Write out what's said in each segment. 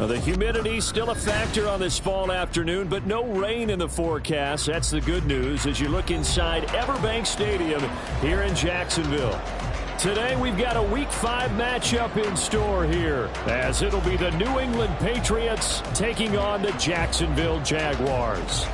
Well, the humidity still a factor on this fall afternoon, but no rain in the forecast. That's the good news as you look inside Everbank Stadium here in Jacksonville. Today we've got a Week 5 matchup in store here, as it'll be the New England Patriots taking on the Jacksonville Jaguars.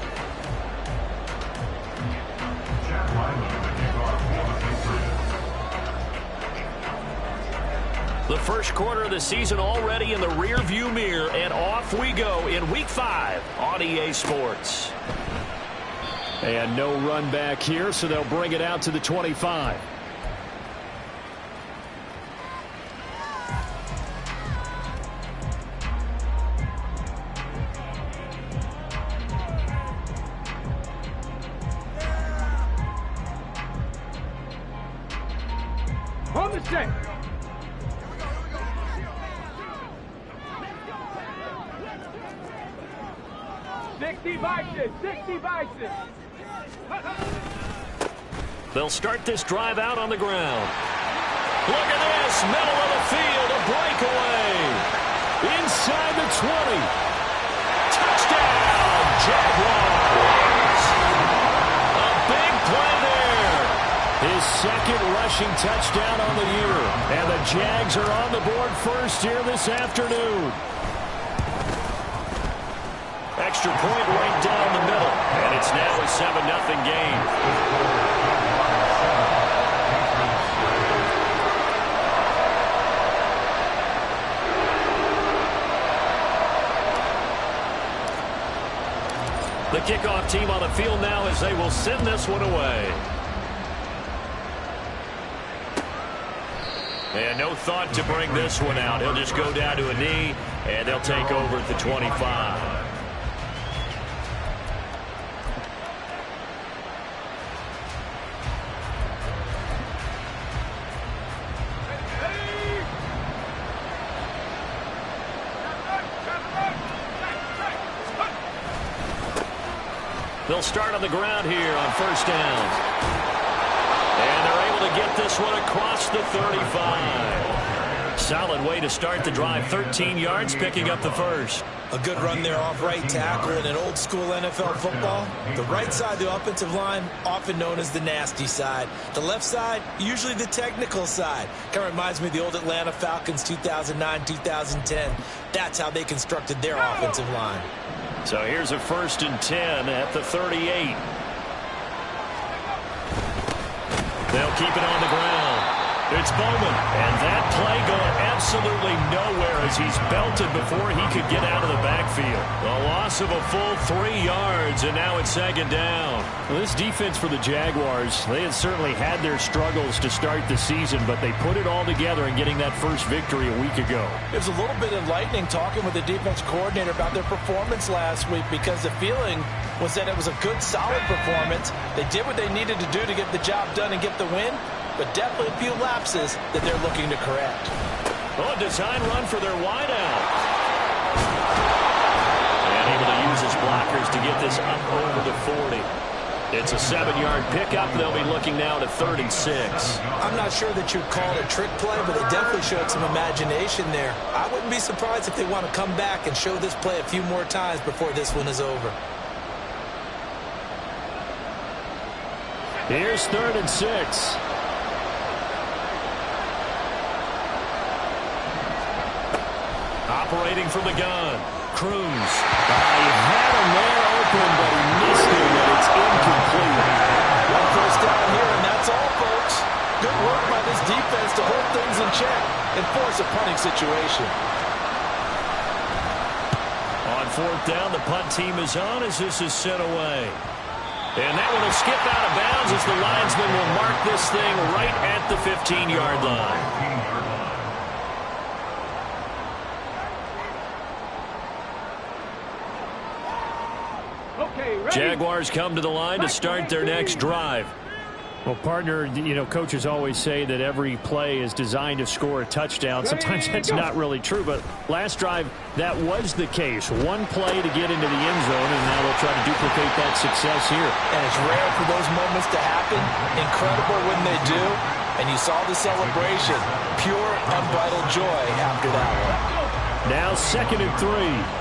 The first quarter of the season already in the rearview mirror, and off we go in Week 5 on EA Sports. And no run back here, so they'll bring it out to the 25. On the set. 60 Bison. They'll start this drive out on the ground. Look at this, middle of the field, a breakaway. Inside the 20. Touchdown, Jaguars. A big play there. His second rushing touchdown on the year. And the Jags are on the board first here this afternoon. Extra point right down the middle, and it's now a 7-0 game. The kickoff team on the field now as they will send this one away. And no thought to bring this one out. He'll just go down to a knee, and they'll take over at the 25. They'll start on the ground here on first down. And they're able to get this one across the 35. Solid way to start the drive. 13 yards, picking up the first. A good run there off right tackle in an old school NFL football. The right side of the offensive line, often known as the nasty side. The left side, usually the technical side. Kind of reminds me of the old Atlanta Falcons 2009-2010. That's how they constructed their offensive line. So here's a 1st and 10 at the 38. They'll keep it on the ground. It's Bowman, and that play going absolutely nowhere as he's belted before he could get out of the backfield. A loss of a full 3 yards, and now it's second down. Well, this defense for the Jaguars, they had certainly had their struggles to start the season, but they put it all together in getting that first victory a week ago. It was a little bit enlightening talking with the defense coordinator about their performance last week, because the feeling was that it was a good, solid performance. They did what they needed to do to get the job done and get the win, but definitely a few lapses that they're looking to correct. Oh, design run for their wideout. And able to use his blockers to get this up over the 40. It's a 7-yard pickup. They'll be looking now to 36. I'm not sure that you'd call it a trick play, but they definitely showed some imagination there. I wouldn't be surprised if they want to come back and show this play a few more times before this one is over. Here's 3rd and 6. Operating from the gun. Cruz. He had him there open, but he missed him, and it's incomplete. One first down here, and that's all, folks. Good work by this defense to hold things in check and force a punting situation. On 4th down, the punt team is on as this is sent away. And that one will skip out of bounds as the linesman will mark this thing right at the 15-yard line. Jaguars come to the line to start their next drive. Well, partner, you know, coaches always say that every play is designed to score a touchdown. Sometimes that's not really true, but last drive, that was the case. One play to get into the end zone, and now they'll try to duplicate that success here. And it's rare for those moments to happen. Incredible when they do. And you saw the celebration. Pure, unbridled joy after that one. Now 2nd and 3.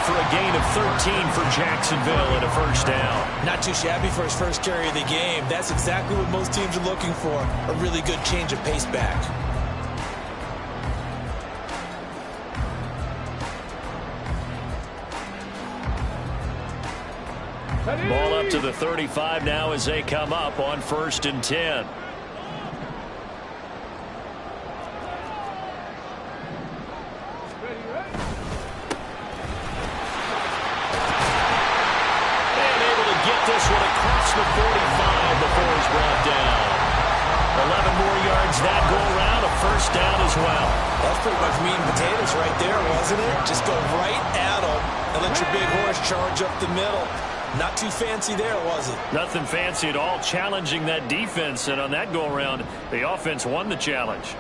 For a gain of 13 for Jacksonville and a first down. Not too shabby for his first carry of the game. That's exactly what most teams are looking for. A really good change of pace back. Ball up to the 35 now as they come up on 1st and 10. This one across the 45 before he's brought down. 11 more yards that go around, a first down as well. That's pretty much meat and potatoes right there, wasn't it? Just go right at him and let your big horse charge up the middle. Not too fancy there, was it? Nothing fancy at all, challenging that defense, and on that go-around, the offense won the challenge.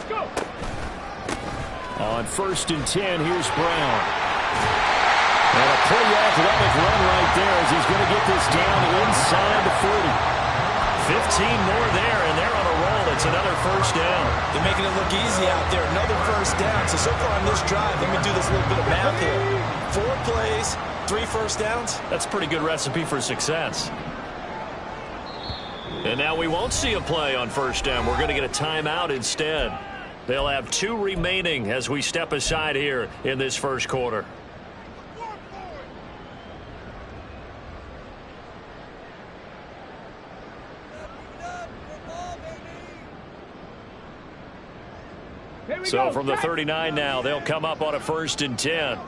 Go. On 1st and 10, here's Brown. And a pretty athletic run right there as he's going to get this down inside the 40. 15 more there, and they're on a roll. It's another first down. They're making it look easy out there. Another first down. So far on this drive, let me do this little bit of math here. 4 plays, 3 first downs. That's a pretty good recipe for success. And now we won't see a play on first down. We're going to get a timeout instead. They'll have 2 remaining as we step aside here in this first quarter. So from the 39 now, they'll come up on a 1st and 10.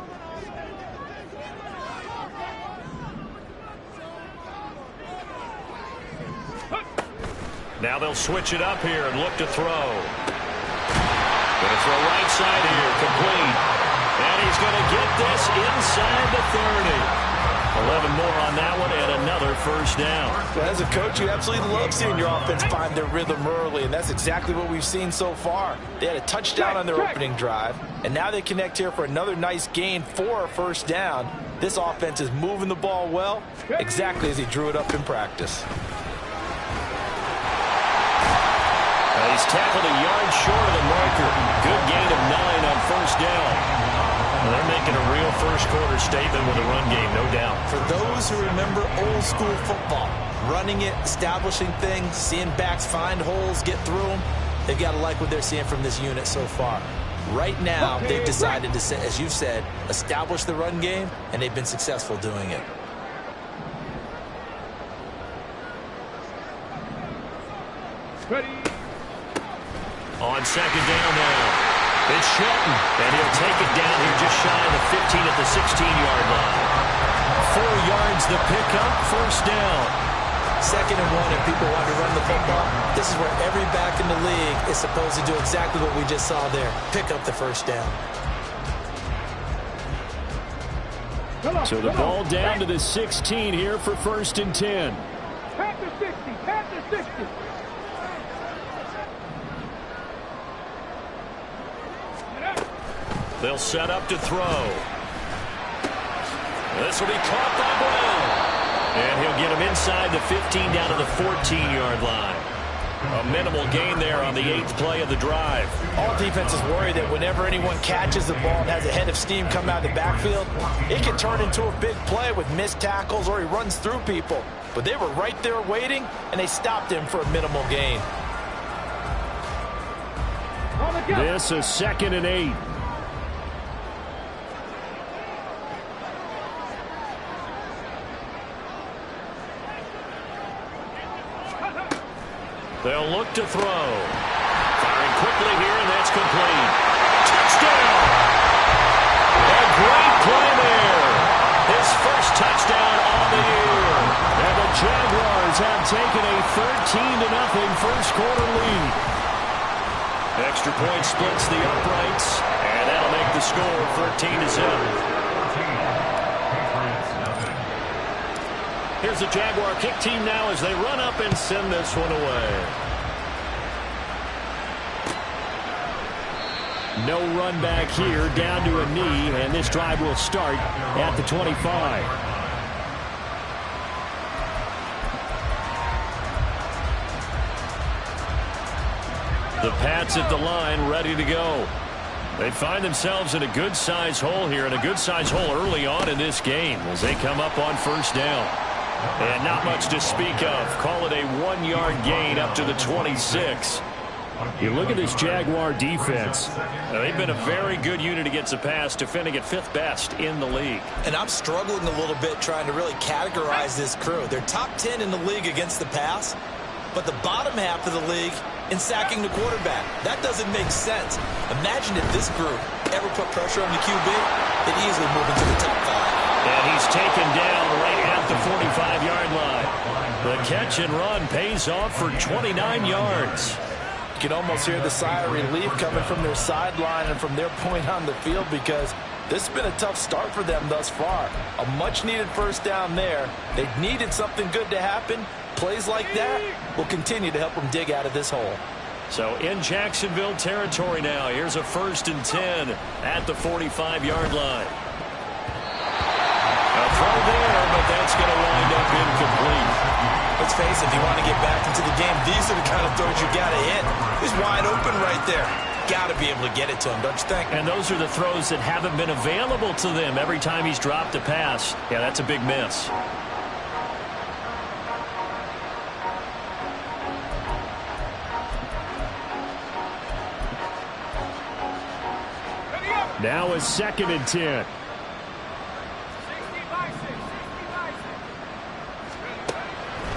Now they'll switch it up here and look to throw. Going to throw right side here, complete. And he's going to get this inside the 30. 11 more on that one and another first down. As a coach, you absolutely love seeing your offense find their rhythm early, and that's exactly what we've seen so far. They had a touchdown on their opening drive, and now they connect here for another nice gain for a first down. This offense is moving the ball well, exactly as he drew it up in practice. He's tackled a yard short of the marker. Good gain of 9 on first down. They're making a real first-quarter statement with a run game, no doubt. For those who remember old-school football, running it, establishing things, seeing backs find holes, get through them, they've got to like what they're seeing from this unit so far. Right now, they've decided to, as you've said, establish the run game, and they've been successful doing it. Ready. On 2nd down now. It's Shelton, and he'll take it down here just shy of the 15 at the 16-yard line. 4 yards the pickup, first down. 2nd and 1, if people want to run the football, this is where every back in the league is supposed to do exactly what we just saw there. Pick up the first down. So the ball down to the 16 here for 1st and 10. Panther 60, Panther 60. They'll set up to throw. This will be caught by Brown. And he'll get him inside the 15 down to the 14-yard line. A minimal gain there on the 8th play of the drive. All defenses worry that whenever anyone catches the ball and has a head of steam come out of the backfield, it can turn into a big play with missed tackles or he runs through people. But they were right there waiting, and they stopped him for a minimal gain. This is 2nd and 8. They'll look to throw. Firing quickly here, and that's complete. Touchdown! A great play there. His first touchdown on the year. And the Jaguars have taken a 13-0 first-quarter lead. Extra point splits the uprights, and that'll make the score 14-7. Here's the Jaguar kick team now as they run up and send this one away. No run back here, down to a knee, and this drive will start at the 25. The Pats at the line, ready to go. They find themselves in a good-sized hole here, and a good-sized hole early on in this game as they come up on first down. And not much to speak of. Call it a 1-yard gain up to the 26. You look at this Jaguar defense. They've been a very good unit against the pass, defending at 5th best in the league. And I'm struggling a little bit trying to really categorize this crew. They're top 10 in the league against the pass, but the bottom half of the league in sacking the quarterback. That doesn't make sense. Imagine if this group ever put pressure on the QB, they'd easily move into the top 5. And he's taken down right at the 45-yard line. The catch and run pays off for 29 yards. You can almost hear the sigh of relief coming from their sideline and from their point on the field, because this has been a tough start for them thus far. A much-needed first down there. They needed something good to happen. Plays like that will continue to help them dig out of this hole. So in Jacksonville territory now. Here's a 1st and 10 at the 45-yard line. A throw there, but that's going to wind up incomplete. Let's face it, if you want to get back into the game, these are the kind of throws you got to hit. He's wide open right there. Got to be able to get it to him, don't you think? And those are the throws that haven't been available to them every time he's dropped a pass. Yeah, that's a big miss. Now a 2nd and 10.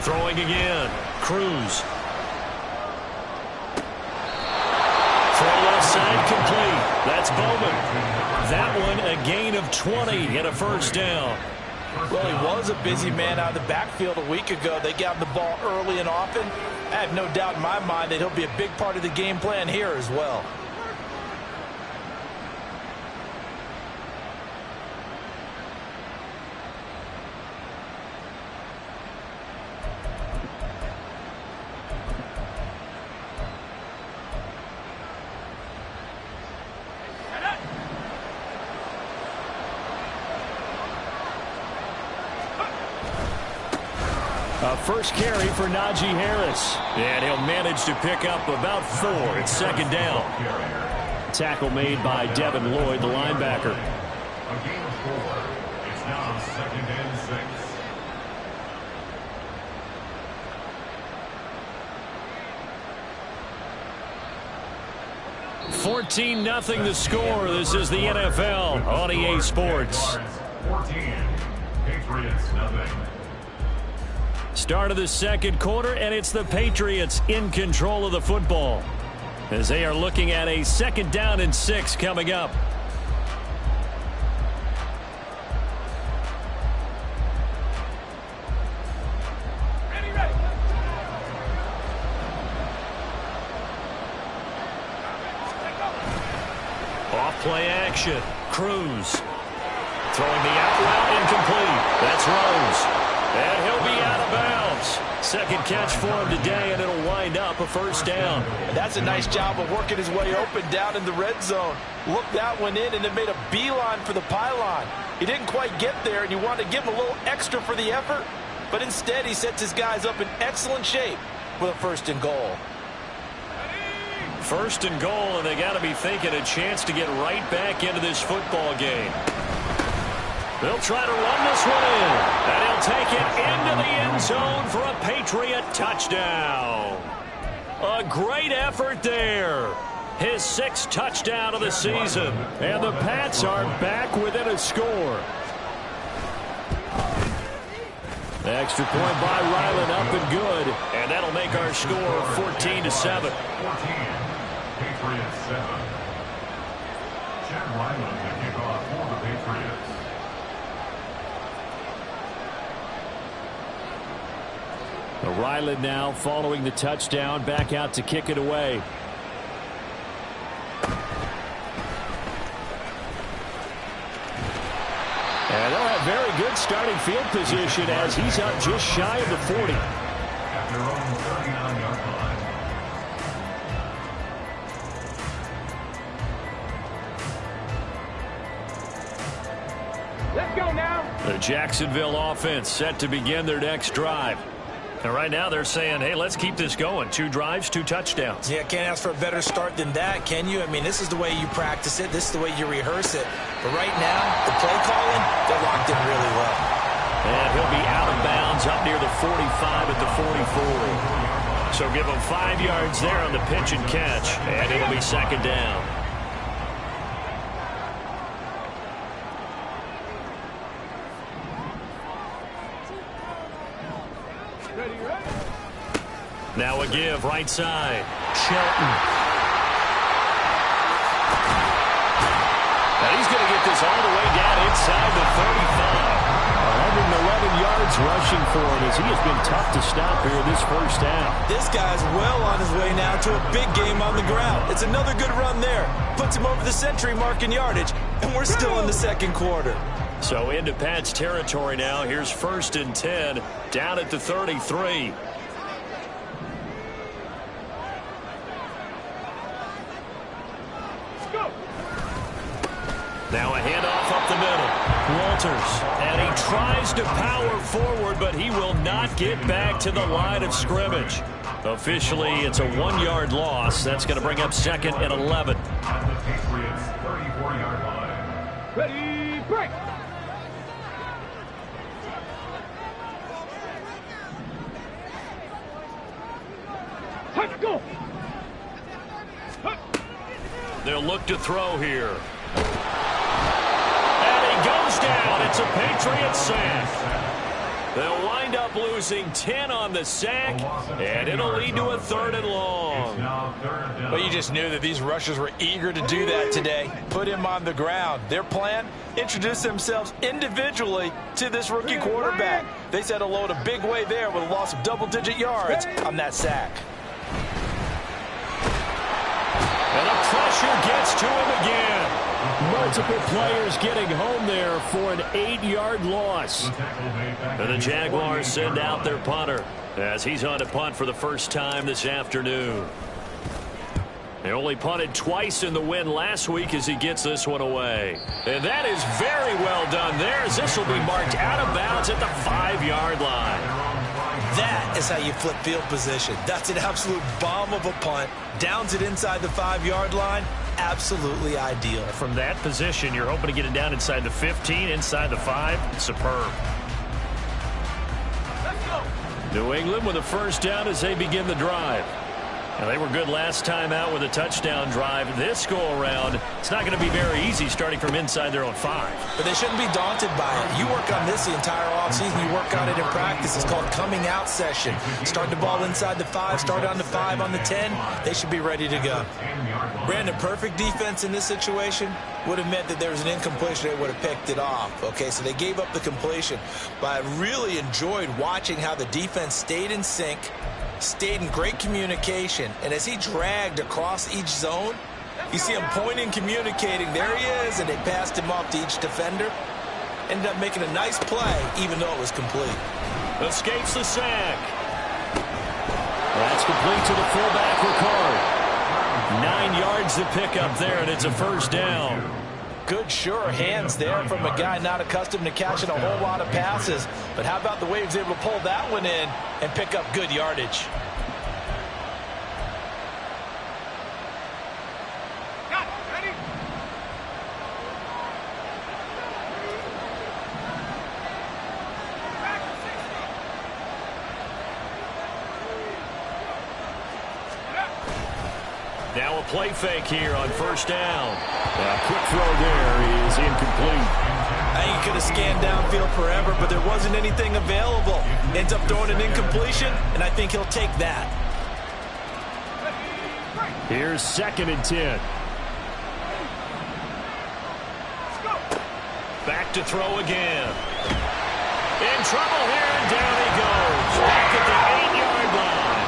Throwing again. Cruz. Throw left side complete. That's Bowman. That one a gain of 20 and a first down. Well, he was a busy man out of the backfield a week ago. They got him the ball early and often. I have no doubt in my mind that he'll be a big part of the game plan here as well. First carry for Najee Harris. And he'll manage to pick up about 4. It's 2nd down. Tackle made by Devin Lloyd, the linebacker. A gain of 4. It's now 2nd and 6. 14-0 the score. This is the NFL on EA Sports. 14. Patriots nothing. Start of the 2nd quarter, and it's the Patriots in control of the football as they are looking at a 2nd down and 6 coming up. Ready. Off play action. Cruz. Throwing the out route incomplete. That's Rose. And he'll be out of bounds. 2nd catch for him today, and it'll wind up a first down. And that's a nice job of working his way open down in the red zone. Looked that one in and then made a beeline for the pylon. He didn't quite get there, and you want to give him a little extra for the effort. But instead, he sets his guys up in excellent shape with a 1st and goal. 1st and goal, and they got to be thinking a chance to get right back into this football game. They'll try to run this one in, and he'll take it into the end zone for a Patriot touchdown. A great effort there. His 6th touchdown of the season, and the Pats are back within a score. The extra point by Ryland up and good, and that'll make our score 14-7. 14. Patriots 7. Chad Ryland to kick off for the Patriots. Ryland now following the touchdown, back out to kick it away. And they'll have very good starting field position as he's up just shy of the 40. At their own 39-yard Let's go now. The Jacksonville offense set to begin their next drive. And right now they're saying, hey, let's keep this going. 2 drives, 2 touchdowns. Yeah, can't ask for a better start than that, can you? I mean, this is the way you practice it. This is the way you rehearse it. But right now, the play calling, they're locked in really well. And he'll be out of bounds up near the 45 at the 44. So give him 5 yards there on the pitch and catch. And it'll be second down. Now a give, right side. Shelton. Now he's going to get this all the way down inside the 35. 111 yards rushing for him as he has been tough to stop here this first half. This guy's well on his way now to a big game on the ground. It's another good run there. Puts him over the century mark in yardage, and we're still in the second quarter. So into Pat's territory now. Here's 1st and 10 down at the 33. Now a handoff up the middle. Walters, and he tries to power forward, but he will not get back to the line of scrimmage. Officially, it's a 1-yard loss. That's going to bring up 2nd and 11. At the Patriots' 34-yard line. Ready, break. Let's go. They'll look to throw here. Goes down. It's a Patriot sack. They'll wind up losing 10 on the sack, and it'll lead to a 3rd and long. But you just knew that these rushers were eager to do that today. Put him on the ground. Their plan, introduce themselves individually to this rookie quarterback. They said hello in a big way there with a loss of double-digit yards on that sack. And the pressure gets to him again. Multiple players getting home there for an 8-yard loss. And the Jaguars send out their punter as he's on to punt for the first time this afternoon. They only punted twice in the win last week as he gets this one away. And that is very well done there as this will be marked out of bounds at the 5-yard line. That is how you flip field position. That's an absolute bomb of a punt. Downs it inside the 5-yard line. Absolutely ideal. From that position, you're hoping to get it down inside the 15, inside the 5. Superb. Let's go. New England with a first down as they begin the drive. Now, they were good last time out with a touchdown drive. This go-around, it's not going to be very easy starting from inside their own 5. But they shouldn't be daunted by it. You work on this the entire offseason. You work on it in practice. It's called coming out session. Start the ball inside the 5, start on the 5, on the 10. They should be ready to go. Brandon, perfect defense in this situation would have meant that there was an incompletion. They would have picked it off. Okay, so they gave up the completion. But I really enjoyed watching how the defense stayed in sync, stayed in great communication, and as he dragged across each zone, you see him pointing, communicating. There he is, and they passed him off to each defender. Ended up making a nice play, even though it was complete. Escapes the sack. That's complete to the fullback, Ricard. 9 yards to pick up there, and it's a first down. Good, sure hands there from a guy not accustomed to catching a whole lot of passes. But how about the way he was able to pull that one in and pick up good yardage? Got it. Ready? Back to 60. Now a play fake here on first down. A quick throw there is incomplete. I think he could have scanned downfield forever, but there wasn't anything available. Ends up throwing an incompletion, and I think he'll take that. Here's 2nd and 10. Back to throw again. In trouble here, and down he goes. Back at the 8-yard line.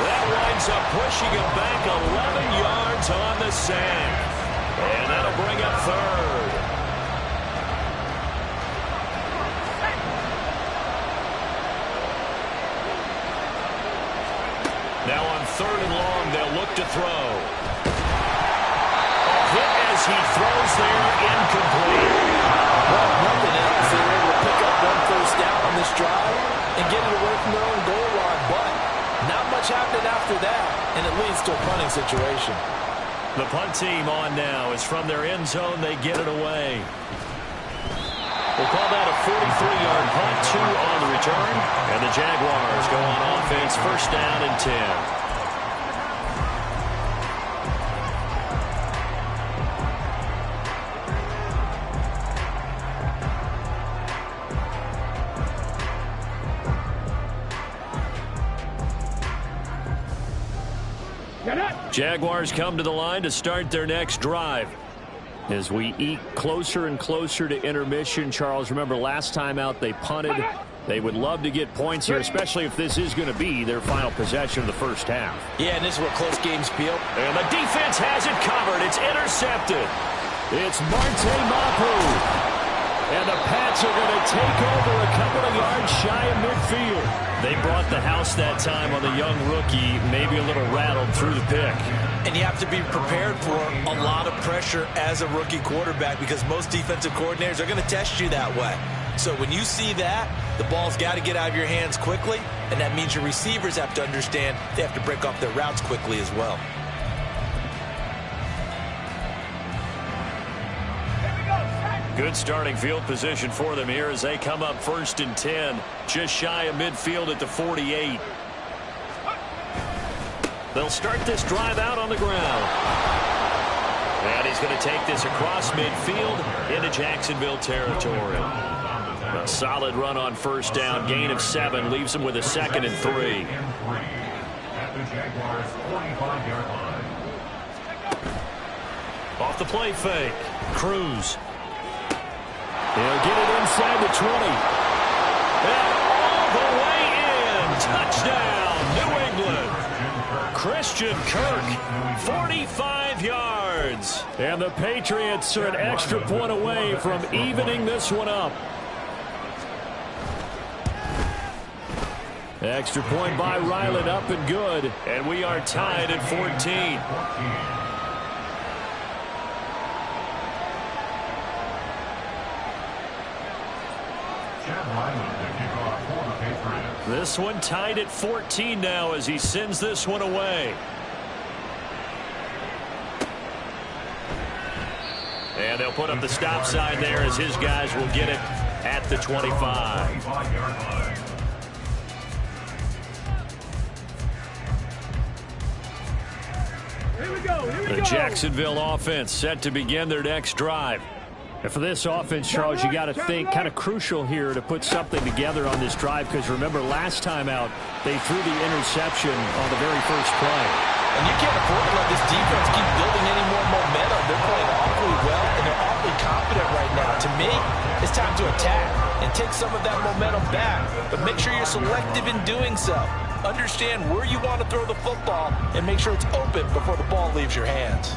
That winds up pushing him back 11 yards on the sack. And that'll bring up 3rd. Now on 3rd and long, they'll look to throw. A hit as he throws there, incomplete. Well, much happening after that, and it leads to a punting situation. The punt team on now is from their end zone. They get it away. We'll call that a 43-yard punt, 2 on the return. And the Jaguars go on offense, first down and 10. Jaguars come to the line to start their next drive. As we eke closer and closer to intermission, Charles, remember last time out they punted. They would love to get points here, especially if this is going to be their final possession of the first half. Yeah, and this is what close games feel. And the defense has it covered. It's intercepted. It's Marte Mapu. And the Pats are going to take over a couple of yards shy of midfield. They brought the house that time on the young rookie, maybe a little rattled through the pick. And you have to be prepared for a lot of pressure as a rookie quarterback because most defensive coordinators are going to test you that way. So when you see that, the ball's got to get out of your hands quickly, and that means your receivers have to understand they have to break off their routes quickly as well. Good starting field position for them here as they come up first and 10, just shy of midfield at the 48. They'll start this drive out on the ground. And he's going to take this across midfield into Jacksonville territory. A solid run on first down, gain of 7, leaves him with a 2nd and 3. At the Jaguars' 45-yard line. Off the play fake, Cruz. He'll get it inside the 20. And all the way in. Touchdown, New England. Christian Kirk, 45 yards. And the Patriots are an extra point away from evening this one up. Extra point by Ryland, up and good. And we are tied at 14. This one tied at 14 now as he sends this one away. And they'll put up the stop sign there as his guys will get it at the 25. Here we go. The Jacksonville offense set to begin their next drive. And for this offense, Charles, you got to think kind of crucial here to put something together on this drive because remember last time out they threw the interception on the very first play. And you can't afford to let this defense keep building any more momentum. They're playing awfully well and they're awfully confident right now. To me, it's time to attack and take some of that momentum back. But make sure you're selective in doing so. Understand where you want to throw the football and make sure it's open before the ball leaves your hands.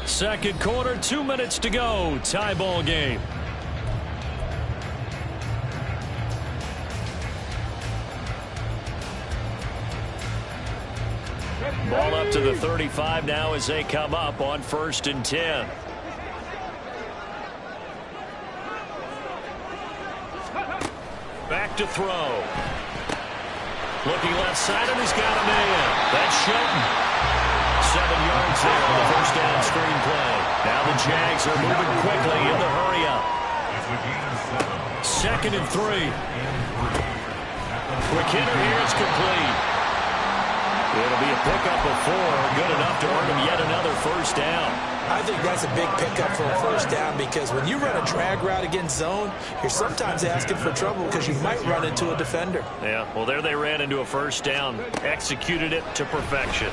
Second quarter, 2 minutes to go. Tie ball game. Ball up to the 35 now as they come up on first and 10. Back to throw. Looking left side, and he's got a man. That's Shelton. 7 yards there on the first down screen play. Now the Jags are moving quickly in the hurry up. 2nd and 3. Quick hitter here, it's complete. It'll be a pickup of 4, good enough to earn him yet another first down. I think that's a big pickup for a first down because when you run a drag route against zone, you're sometimes asking for trouble because you might run into a defender. Yeah, well, there they ran into a first down, executed it to perfection.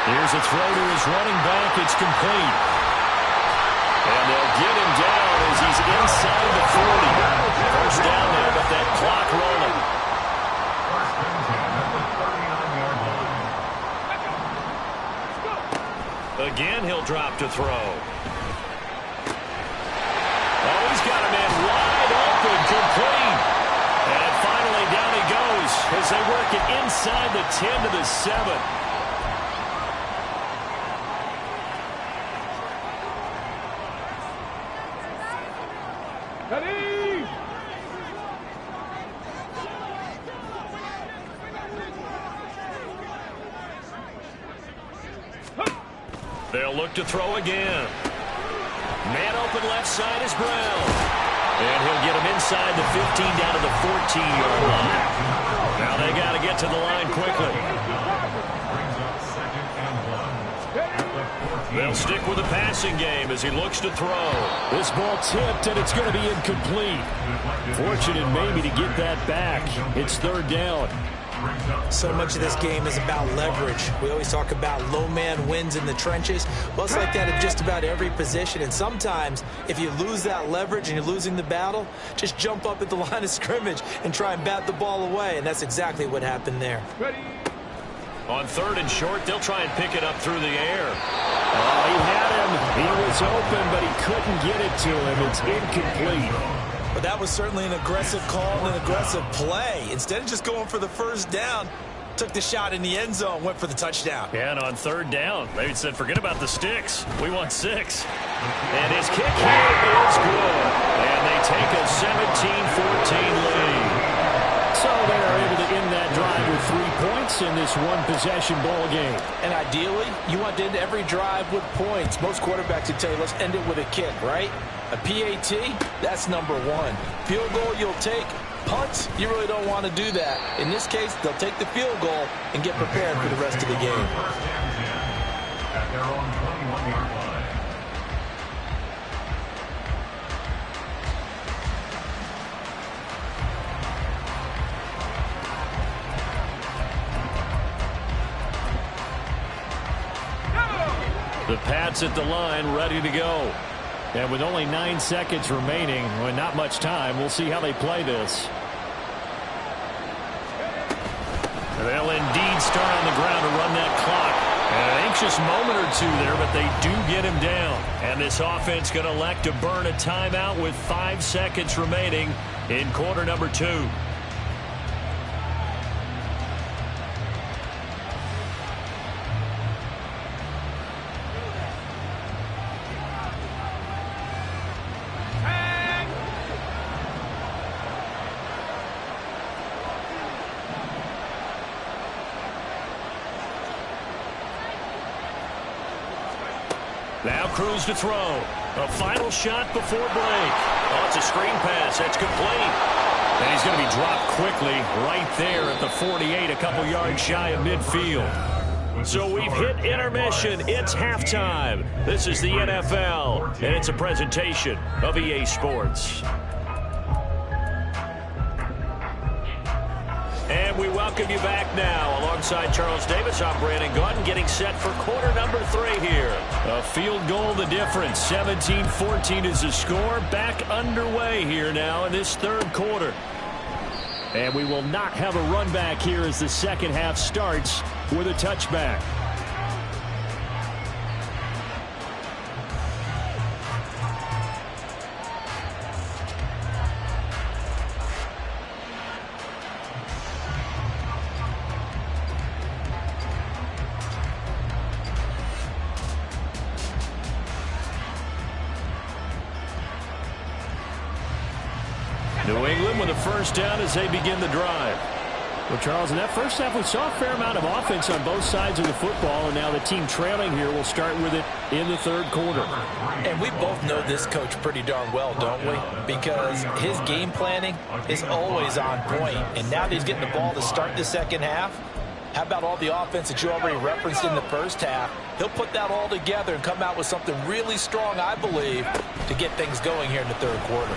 Here's a throw to his running back. It's complete. And they'll get him down as he's inside the 40. First down there, but that clock rolling. Again, he'll drop to throw. Oh, he's got a man wide open, complete. And finally down he goes as they work it inside the 10 to the 7. They'll look to throw again. Man open left side is Brown. And he'll get him inside the 15 down to the 14-yard line. Now they got to get to the line quickly. They'll stick with the passing game as he looks to throw. This ball tipped, and it's going to be incomplete. Fortunate maybe to get that back. It's third down. So much of this game is about leverage. We always talk about low man wins in the trenches. Well, it's like that in just about every position. And sometimes, if you lose that leverage and you're losing the battle, just jump up at the line of scrimmage and try and bat the ball away. And that's exactly what happened there. Ready. On third and short, they'll try and pick it up through the air. Oh, he had him. He was open, but he couldn't get it to him. It's incomplete. But that was certainly an aggressive call and an aggressive play. Instead of just going for the first down, took the shot in the end zone, went for the touchdown. Yeah, and on third down, they said, forget about the sticks. We want 6. And his kick here is good. And they take a 17-14 lead. So they are able to end that drive with 3 points in this one-possession ball game. And ideally, you want to end every drive with points. Most quarterbacks would tell you, let's end it with a kick, right? A PAT, that's number 1. Field goal you'll take. Punts, you really don't want to do that. In this case, they'll take the field goal and get prepared for the rest of the game. At their own 21-yard line. The Pats at the line, ready to go. And with only 9 seconds remaining, well, not much time, we'll see how they play this. They'll indeed start on the ground to run that clock. An anxious moment or two there, but they do get him down. And this offense going to elect to burn a timeout with 5 seconds remaining in quarter number 2. Now Cruz to throw. A final shot before break. Oh, it's a screen pass. That's complete. And he's going to be dropped quickly right there at the 48, a couple yards shy of midfield. So we've hit intermission. It's halftime. This is the NFL, and it's a presentation of EA Sports. And we welcome you back now. Alongside Charles Davis, I'm Brandon Gaudin, getting set for quarter number 3 here. A field goal the difference. 17-14 is the score. Back underway here now in this third quarter. And we will not have a run back here as the second half starts with a touchback. New England with a first down as they begin the drive. Well, Charles, in that first half, we saw a fair amount of offense on both sides of the football, and now the team trailing here will start with it in the third quarter. And we both know this coach pretty darn well, don't we? Because his game planning is always on point. And now that he's getting the ball to start the second half, how about all the offense that you already referenced in the first half? He'll put that all together and come out with something really strong, I believe, to get things going here in the third quarter.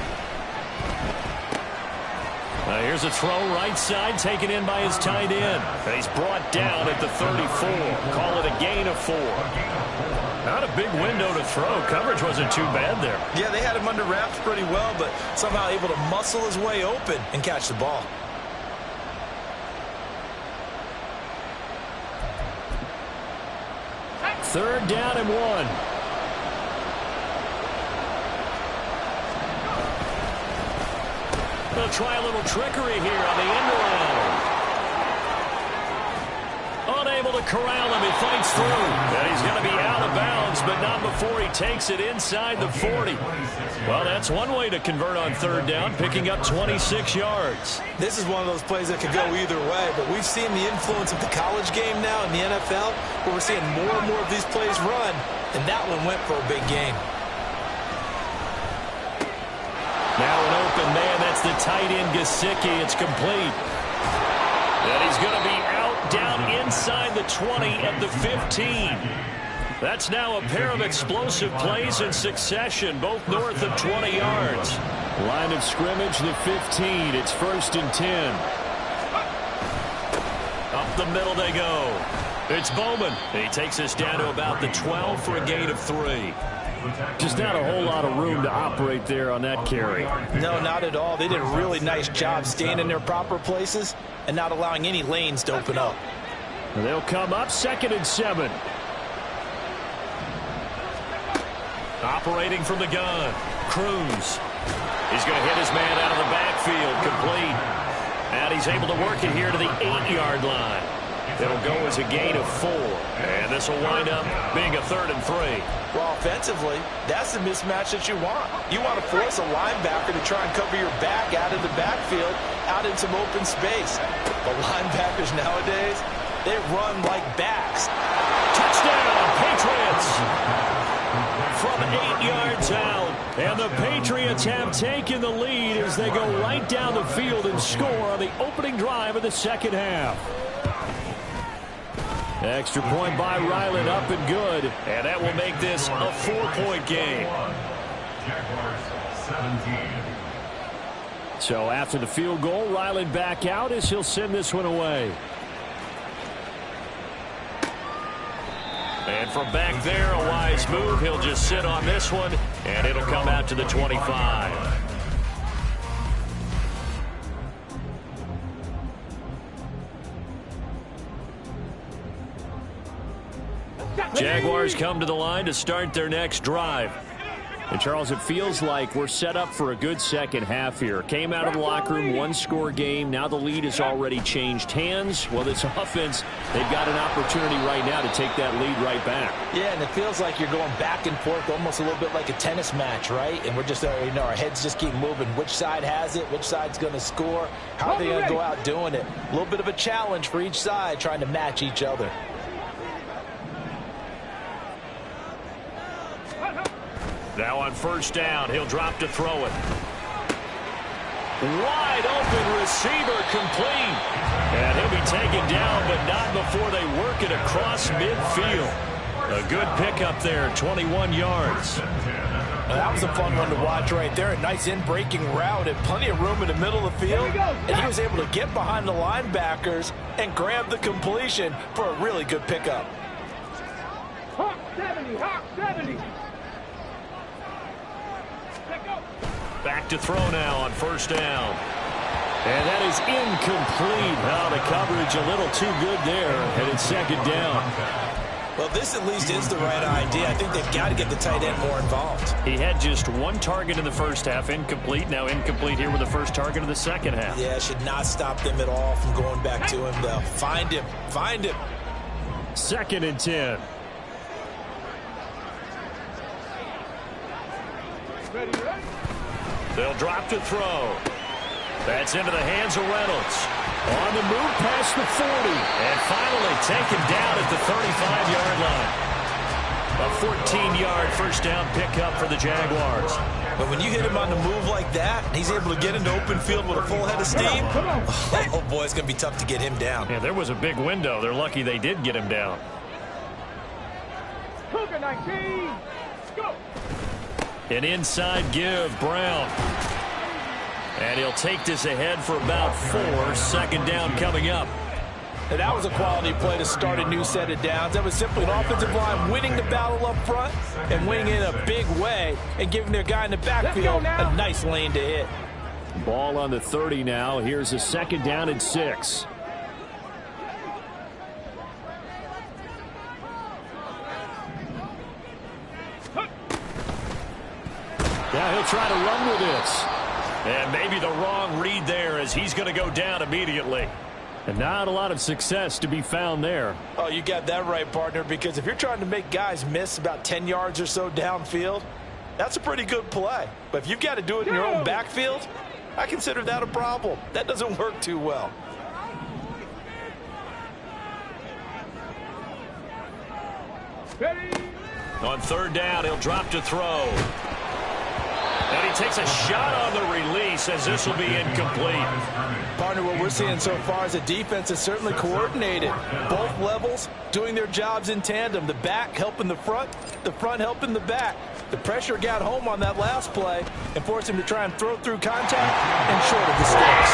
Here's a throw right side taken in by his tight end. And he's brought down at the 34. Call it a gain of 4. Not a big window to throw. Coverage wasn't too bad there. Yeah, they had him under wraps pretty well, but somehow able to muscle his way open and catch the ball. Third down and 1. They'll try a little trickery here on the end around. Unable to corral him. He fights through. And he's going to be out of bounds, but not before he takes it inside the 40. Well, that's one way to convert on third down, picking up 26 yards. This is one of those plays that could go either way, but we've seen the influence of the college game now in the NFL, where we're seeing more and more of these plays run, and that one went for a big gain. Now an open man. That's the tight end, Gesicki. It's complete. And he's going to be out down inside the 20 at the 15. That's now a pair of explosive plays in succession, both north of 20 yards. Line of scrimmage, the 15. It's 1st and 10. Up the middle they go. It's Bowman. He takes us down to about the 12 for a gain of 3. Just not a whole lot of room to operate there on that carry. No, not at all. They did a really nice job staying in their proper places and not allowing any lanes to open up. They'll come up 2nd and 7. Operating from the gun. Cruz. He's going to hit his man out of the backfield. Complete. And he's able to work it here to the 8-yard line. It'll go as a gain of 4. And this will wind up being a 3rd and 3. Well, offensively, that's the mismatch that you want. You want to force a linebacker to try and cover your back out of the backfield, out in some open space. But linebackers nowadays, they run like backs. Touchdown, Patriots! From 8 yards out. And the Patriots have taken the lead as they go right down the field and score on the opening drive of the second half. Extra point by Ryland, up and good. And that will make this a 4-point game. Jaguars 17. So after the field goal, Ryland back out as he'll send this one away. And from back there, a wise move. He'll just sit on this one, and it'll come out to the 25. Jaguars come to the line to start their next drive. And, Charles, it feels like we're set up for a good second half here. Came out of the locker room, 1-score game. Now the lead has already changed hands. Well, this offense, they've got an opportunity right now to take that lead right back. Yeah, and it feels like you're going back and forth, almost a little bit like a tennis match, right? And we're just, our heads just keep moving. Which side has it? Which side's going to score? How are they going to go out doing it? A little bit of a challenge for each side, trying to match each other. Now on 1st down, he'll drop to throw it. Wide open receiver, complete. And he'll be taken down, but not before they work it across midfield. A good pickup there, 21 yards. Now, that was a fun one to watch right there. A nice in-breaking route and plenty of room in the middle of the field. And he was able to get behind the linebackers and grab the completion for a really good pickup. Hawk 70, Hawk 70. Back to throw now on 1st down. And that is incomplete. Now the coverage a little too good there, and it's 2nd down. Well, this at least is the right idea. I think they've got to get the tight end more involved. He had just 1 target in the first half, incomplete. Now incomplete here with the first target of the second half. Yeah, should not stop them at all from going back to him, though. Find him. Find him. 2nd and 10. Ready, ready. They'll drop to throw. That's into the hands of Reynolds. On the move past the 40. And finally taken down at the 35-yard line. A 14-yard first down pickup for the Jaguars. But when you hit him on the move like that, he's able to get into open field with a full head of steam. Oh, boy, it's going to be tough to get him down. Yeah, there was a big window. They're lucky they did get him down. Cougar 19. Go. An inside give, Brown. And he'll take this ahead for about 4. 2nd down coming up. And that was a quality play to start a new set of downs. That was simply an offensive line winning the battle up front and winning in a big way and giving their guy in the backfield a nice lane to hit. Ball on the 30 now. Here's a 2nd down and 6. Now he'll try to run with this. And maybe the wrong read there as he's going to go down immediately. And not a lot of success to be found there. Oh, you got that right, partner, because if you're trying to make guys miss about 10 yards or so downfield, that's a pretty good play. But if you've got to do it in your own backfield, I consider that a problem. That doesn't work too well. Ready. On third down, he'll drop to throw. And he takes a shot on the release as this will be incomplete. Partner, what we're seeing so far is the defense is certainly coordinated. Both levels doing their jobs in tandem. The back helping the front helping the back. The pressure got home on that last play and forced him to try and throw through contact and short of the sticks.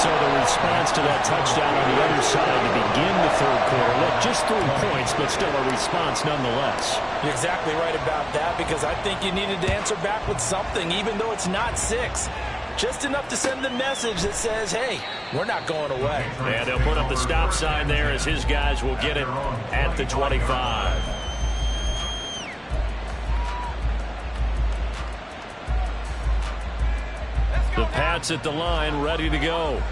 So the response to that touchdown on the other side to begin the third quarter. Look, just 3 points, but still a response nonetheless. You're exactly right about that, because I think you needed to answer back with something, even though it's not 6. Just enough to send the message that says, hey, we're not going away. And they'll put up the stop sign there as his guys will get it at the 25. The Pats at the line, ready to go.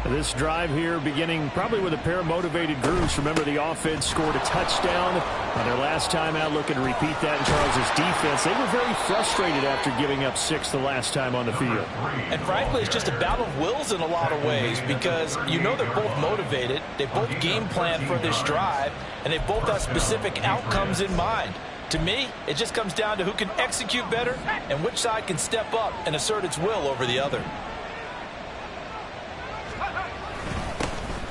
This drive here beginning probably with a pair of motivated groups. Remember, the offense scored a touchdown on their last time out, looking to repeat that in Charles' defense. They were very frustrated after giving up 6 the last time on the field. And frankly, it's just a battle of wills in a lot of ways, because you know they're both motivated. They both game plan for this drive, and they both have specific outcomes in mind. To me, it just comes down to who can execute better and which side can step up and assert its will over the other.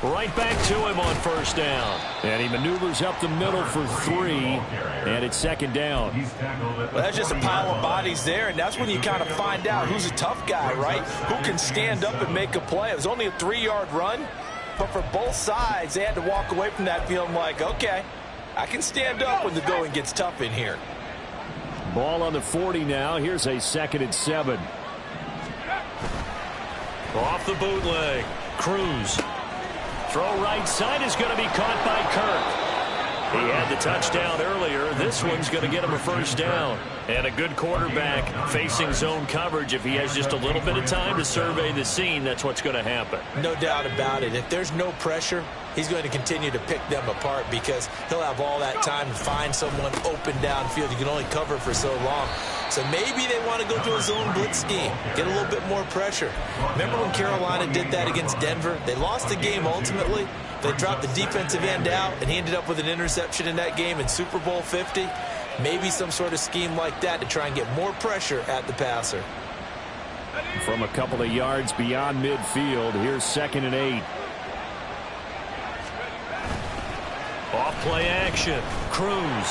Right back to him on first down. And he maneuvers up the middle for 3, and it's second down. Well, that's just a pile of bodies there, and that's when you kind of find out who's a tough guy, right? Who can stand up and make a play. It was only a 3-yard run, but for both sides, they had to walk away from that feeling like, okay, I can stand up when the going gets tough in here. Ball on the 40 now. Here's a 2nd and 7. Off the bootleg. Cruz. Throw right side is going to be caught by Kirk. He had the touchdown earlier. This one's going to get him a first down. And a good quarterback facing zone coverage. If he has just a little bit of time to survey the scene, that's what's going to happen. No doubt about it. If there's no pressure, he's going to continue to pick them apart, because he'll have all that time to find someone open downfield. You can only cover for so long. So maybe they want to go to a zone blitz scheme, get a little bit more pressure. Remember when Carolina did that against Denver? They lost the game ultimately. They dropped the defensive end out, and he ended up with an interception in that game in Super Bowl 50. Maybe some sort of scheme like that to try and get more pressure at the passer. From a couple of yards beyond midfield, here's 2nd and 8. Off play action. Cruz.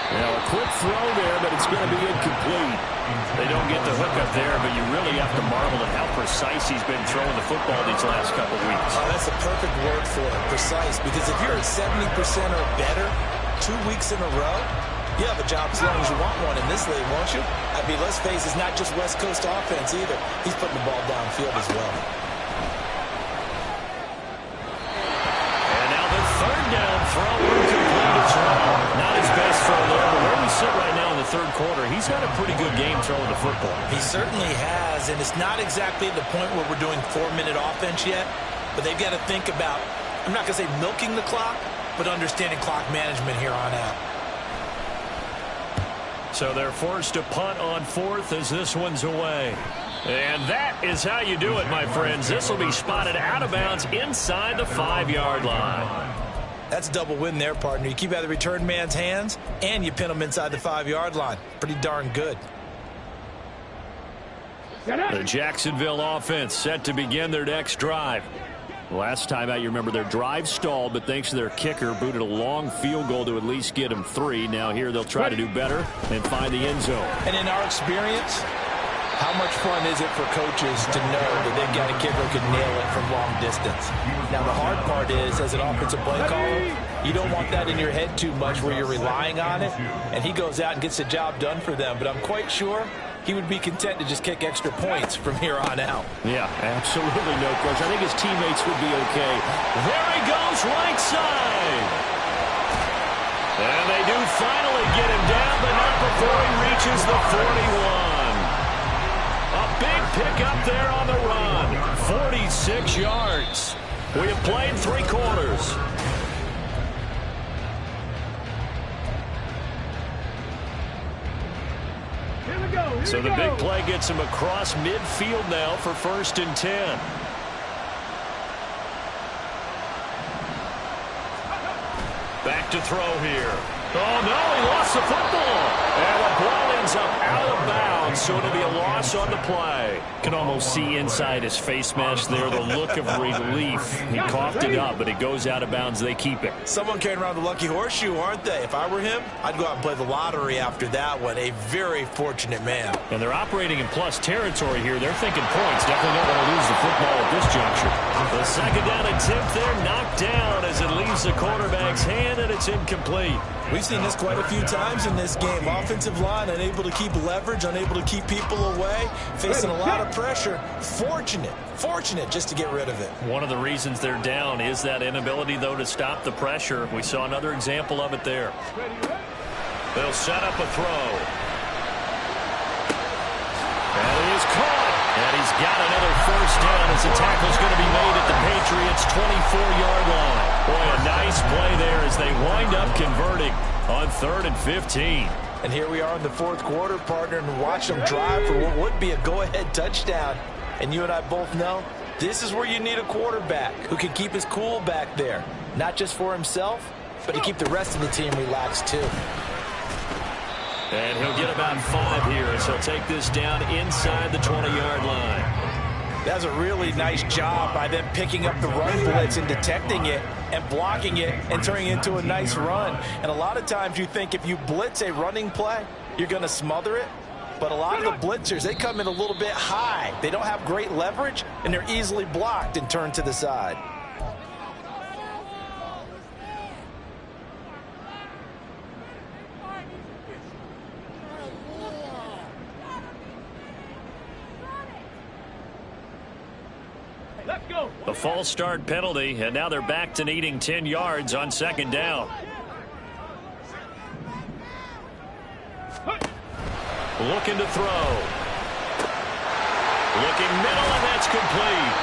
Now a quick throw there, but it's going to be incomplete. They don't get the hook up there, but you really have to marvel at how precise he's been throwing the football these last couple weeks. Oh, that's the perfect word for it, precise. Because if you're at 70% or better 2 weeks in a row, you have a job as long as you want one in this league, won't you? I mean, let's face it, it's not just West Coast offense either. He's putting the ball downfield as well. And now the 3rd down throw incomplete as well. Not his best throw there, but where we sit right now in the 3rd quarter, he's had a pretty good game throwing the football. He certainly has, and it's not exactly at the point where we're doing 4-minute offense yet, but they've got to think about, I'm not going to say milking the clock, but understanding clock management here on out. So they're forced to punt on 4th as this one's away. And that is how you do it, my friends. This will be spotted out of bounds inside the 5-yard line. That's a double win there, partner. You keep out of the return man's hands, and you pin him inside the 5-yard line. Pretty darn good. The Jacksonville offense set to begin their next drive. Last time out, you remember their drive stalled, but thanks to their kicker, booted a long field goal to at least get them 3. Now here they'll try to do better and find the end zone. And in our experience, how much fun is it for coaches to know that they've got a kicker who can nail it from long distance? Now, the hard part is, as an offensive play caller, you don't want that in your head too much where you're relying on it, and he goes out and gets the job done for them. But I'm quite sure he would be content to just kick extra points from here on out. Yeah, absolutely no question. I think his teammates would be okay. There he goes, right side. And they do finally get him down, but not before he reaches the 41. A big pickup there on the run. 46 yards. We have played 3 quarters. So the big play gets him across midfield now for 1st and 10. Back to throw here. Oh, no, he lost the football. And the ball ends up out of bounds, so it'll be a loss on the play. Can almost see inside his face mask there the look of relief. He coughed it up, but it goes out of bounds. They keep it. Someone carrying around the lucky horseshoe, aren't they? If I were him, I'd go out and play the lottery after that one. A very fortunate man. And they're operating in plus territory here. They're thinking points. Definitely don't want to lose the football at this juncture. The second down attempt there knocked down as it leaves the quarterback's hand, and it's incomplete. We've seen this quite a few times in this game. Offensive line unable to keep leverage, unable to keep people away, facing a lot of pressure. Fortunate just to get rid of it. One of the reasons they're down is that inability, though, to stop the pressure. We saw another example of it there. They'll set up a throw. And he is caught. And he's got another first down as the tackle's going to be made at the Patriots' 24-yard line. Boy, a nice play there as they wind up converting on 3rd and 15. And here we are in the fourth quarter, partner, and watch them drive for what would be a go-ahead touchdown. And you and I both know this is where you need a quarterback who can keep his cool back there. Not just for himself, but to keep the rest of the team relaxed too. And he'll get about 5 here as he'll take this down inside the 20-yard line. That's a really nice job by them picking up the run blitz and detecting it and blocking it and turning it into a nice run. And a lot of times you think if you blitz a running play, you're going to smother it. But a lot of the blitzers, they come in a little bit high. They don't have great leverage, and they're easily blocked and turned to the side. A false start penalty, and now they're back to needing 10 yards on second down. Looking to throw. Looking middle, and that's complete.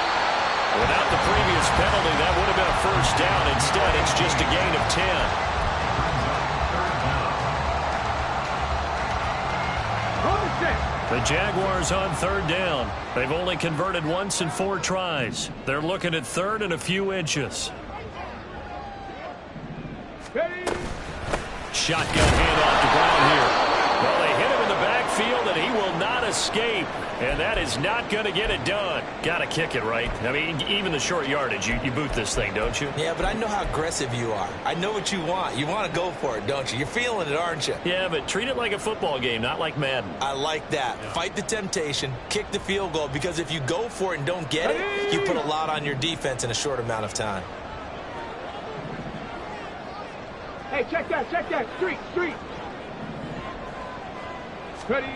Without the previous penalty, that would have been a first down. Instead, it's just a gain of 10. The Jaguars on third down. They've only converted once in 4 tries. They're looking at 3rd and a few inches. Shotgun handoff to Brown here. Well, they hit him in the backfield, and he will not escape. And that is not going to get it done. Got to kick it, right? I mean, even the short yardage, you boot this thing, don't you? Yeah, but I know how aggressive you are. I know what you want. You want to go for it, don't you? You're feeling it, aren't you? Yeah, but treat it like a football game, not like Madden. I like that. Yeah. Fight the temptation, kick the field goal, because if you go for it and don't get it, you put a lot on your defense in a short amount of time. Hey, check that, street. Ready.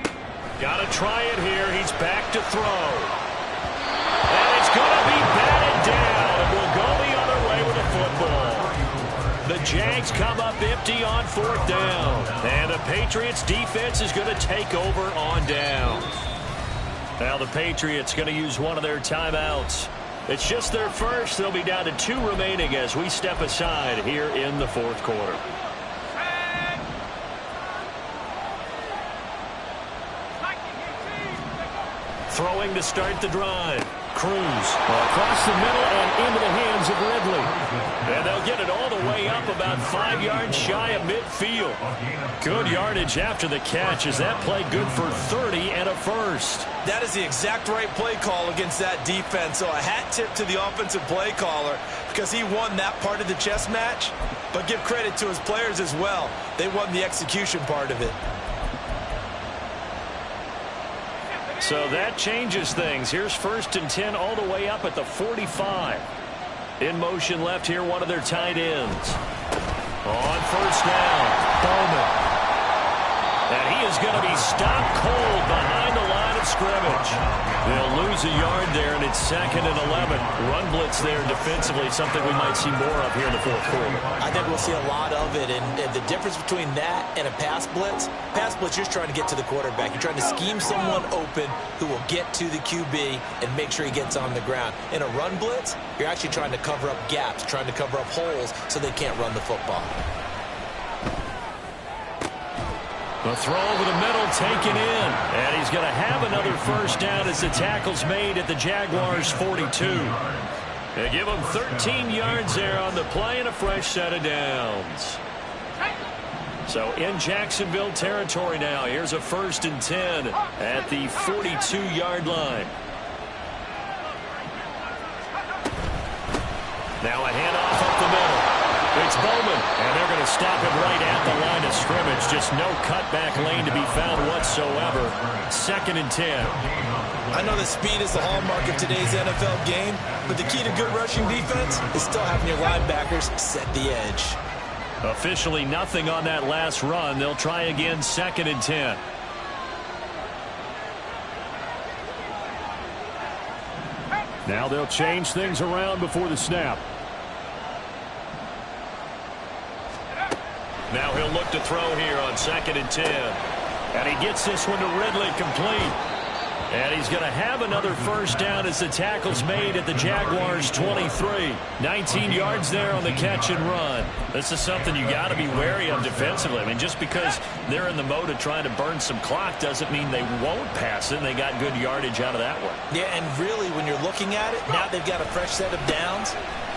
Got to try it here. He's back to throw. And it's going to be batted down. And we'll go the other way with the football. The Jags come up empty on 4th down. And the Patriots defense is going to take over on down. Now the Patriots going to use one of their timeouts. It's just their first. They'll be down to 2 remaining as we step aside here in the 4th quarter. Throwing to start the drive. Cruz across the middle and into the hands of Ridley. And they'll get it all the way up about 5 yards shy of midfield. Good yardage after the catch as that play good for 30 and a first. That is the exact right play call against that defense. So a hat tip to the offensive play caller because he won that part of the chess match. But give credit to his players as well. They won the execution part of it. So that changes things. Here's 1st and 10 all the way up at the 45. In motion left here, one of their tight ends. On first down, Bowman. And he is going to be stopped cold behind the line of scrimmage. They'll lose a yard there, and it's 2nd and 11. Run blitz there defensively, something we might see more of here in the 4th quarter. I think we'll see a lot of it, and the difference between that and a pass blitz, you're just trying to get to the quarterback. You're trying to scheme someone open who will get to the QB and make sure he gets on the ground. In a run blitz, you're actually trying to cover up gaps, trying to cover up holes so they can't run the football. The throw over the middle taken in. And he's going to have another first down as the tackle's made at the Jaguars' 42. They give him 13 yards there on the play and a fresh set of downs. So in Jacksonville territory now. Here's a 1st and 10 at the 42-yard line. Now a handoff up the middle. It's Bowman, and they're going to stop it right at the line of scrimmage. Just no cutback lane to be found whatsoever. 2nd and 10. I know that speed is the hallmark of today's NFL game, but the key to good rushing defense is still having your linebackers set the edge. Officially nothing on that last run. They'll try again, 2nd and 10. Now they'll change things around before the snap. Now he'll look to throw here on 2nd and 10. And he gets this one to Ridley, complete. And he's going to have another 1st down as the tackle's made at the Jaguars' 23. 19 yards there on the catch and run. This is something you got to be wary of defensively. I mean, just because they're in the mode of trying to burn some clock doesn't mean they won't pass it, and they got good yardage out of that one. Yeah, and really, when you're looking at it, now they've got a fresh set of downs.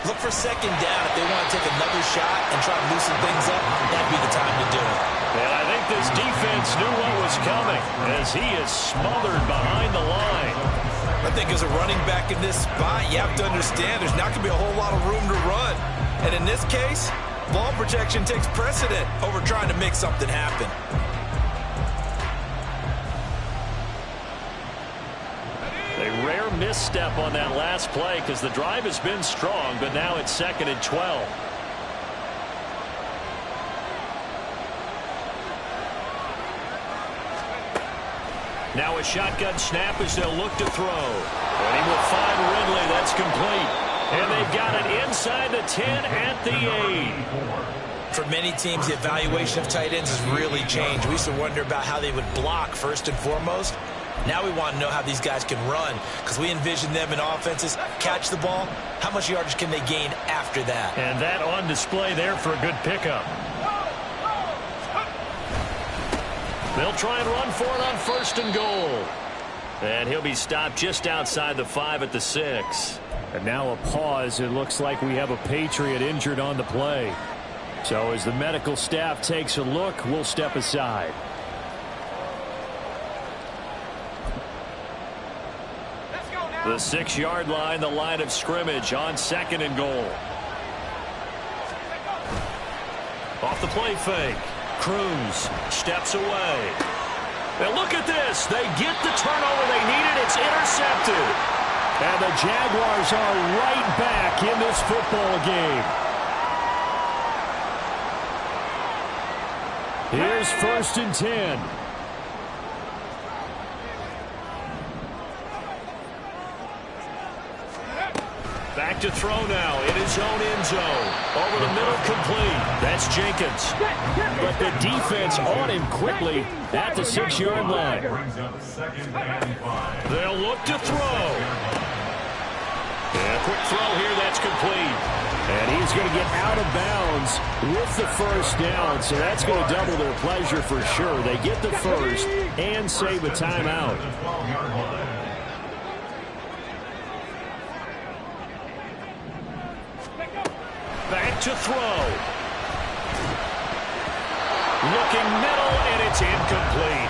Look for 2nd down if they want to take another shot and try to loosen things up. That'd be the time to do it. And I think this defense knew what was coming as he is smothered behind the line. I think as a running back in this spot, you have to understand there's not going to be a whole lot of room to run. And in this case, ball protection takes precedent over trying to make something happen. A rare misstep on that last play because the drive has been strong, but now it's 2nd and 12. Now a shotgun snap as they'll look to throw. And he will find Ridley. That's complete. And they've got it inside the 10 at the 8. For many teams, the evaluation of tight ends has really changed. We used to wonder about how they would block first and foremost. Now we want to know how these guys can run because we envision them in offenses catch the ball. How much yardage can they gain after that? And that on display there for a good pickup. They'll try and run for it on 1st and goal. And he'll be stopped just outside the 5 at the 6. And now a pause. It looks like we have a Patriot injured on the play. So as the medical staff takes a look, we'll step aside. The 6-yard line, the line of scrimmage on 2nd and goal. Off the play fake. Cruz steps away. Now look at this. They get the turnover they needed. It's intercepted. And the Jaguars are right back in this football game. Here's 1st and 10. Back to throw now in his own end zone. Over the middle, complete. That's Jenkins. But the defense on him quickly at the 6-yard line. They'll look to throw. And a quick throw here, that's complete. And he's going to get out of bounds with the 1st down, so that's going to double their pleasure for sure. They get the 1st and save a timeout. Back to throw. Looking middle, and it's incomplete.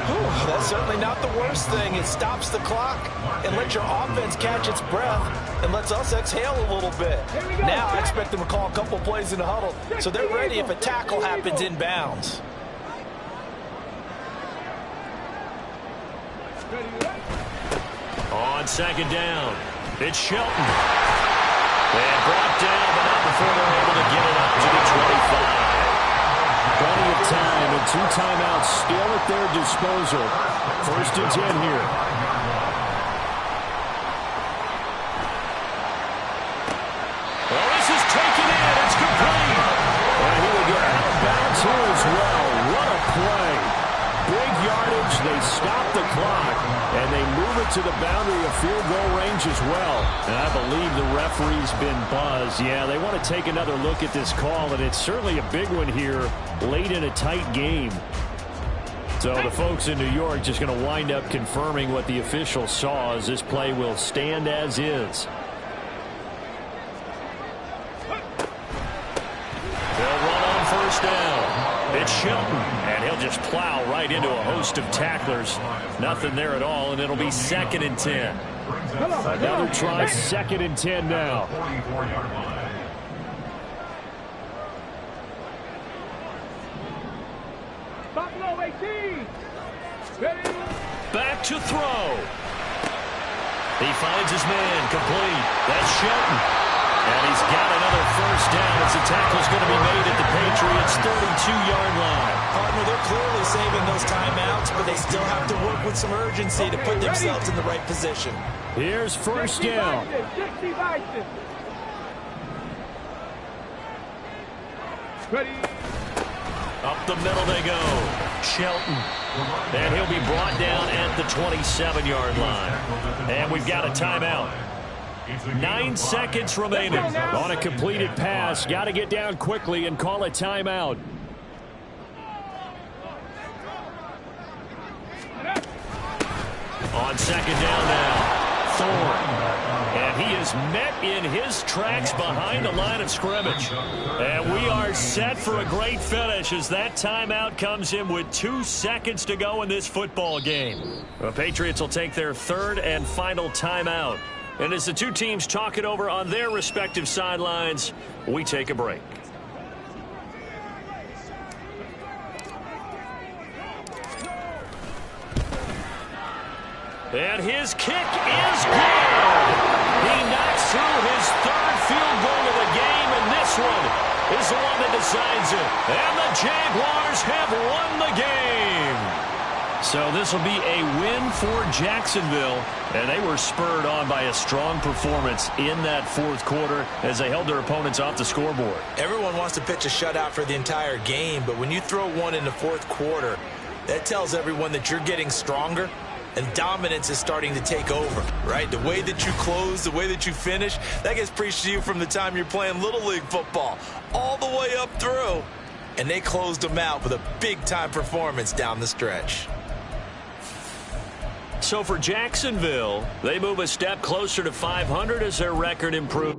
Whew, that's certainly not the worst thing. It stops the clock and lets your offense catch its breath and lets us exhale a little bit. Now I expect them to call a couple plays in the huddle so they're ready if a tackle happens inbounds. On 2nd down, it's Shelton. And brought down, but not before they're able to get it up to the 25. Plenty of time and 2 timeouts still at their disposal. 1st and 10 here. Well, this is taken in. It's complete. And he will get out of bounds here as well. What a play. Big yardage. They stop the clock, and they move it to the boundary of field goal range as well. And I believe the referee's been buzzed. Yeah, they want to take another look at this call, and it's certainly a big one here late in a tight game. So the folks in New York just going to wind up confirming what the official saw as this play will stand as is. They'll run on 1st down. It's Shelton, and he'll just plow right into a host of tacklers. Nothing there at all, and it'll be 2nd and 10. Another try, 2nd and 10 now. Buffalo 18. Ready? Back to throw. He finds his man, complete. That's Shelton. And he's got another first down as the tackle's going to be made at the Patriots' 32-yard line. Partner, they're clearly saving those timeouts, but they still have to work with some urgency to put themselves in the right position. Here's first down. 60 Bison. Ready? Up the middle they go. Shelton. And he'll be brought down at the 27-yard line. And we've got a timeout. 9 seconds remaining on a completed pass. Got to get down quickly and call a timeout. On 2nd down now, Thorne. And he is met in his tracks behind the line of scrimmage. And we are set for a great finish as that timeout comes in with 2 seconds to go in this football game. The Patriots will take their 3rd and final timeout. And as the two teams talk it over on their respective sidelines, we take a break. And his kick is good. He knocks through his 3rd field goal of the game, and this one is the one that decides it. And the Jaguars have won the game. So this will be a win for Jacksonville, and they were spurred on by a strong performance in that 4th quarter as they held their opponents off the scoreboard. Everyone wants to pitch a shutout for the entire game, but when you throw one in the 4th quarter, that tells everyone that you're getting stronger and dominance is starting to take over, right? The way that you close, the way that you finish, that gets preached to you from the time you're playing Little League football all the way up through, and they closed them out with a big-time performance down the stretch. So for Jacksonville, they move a step closer to 500 as their record improves.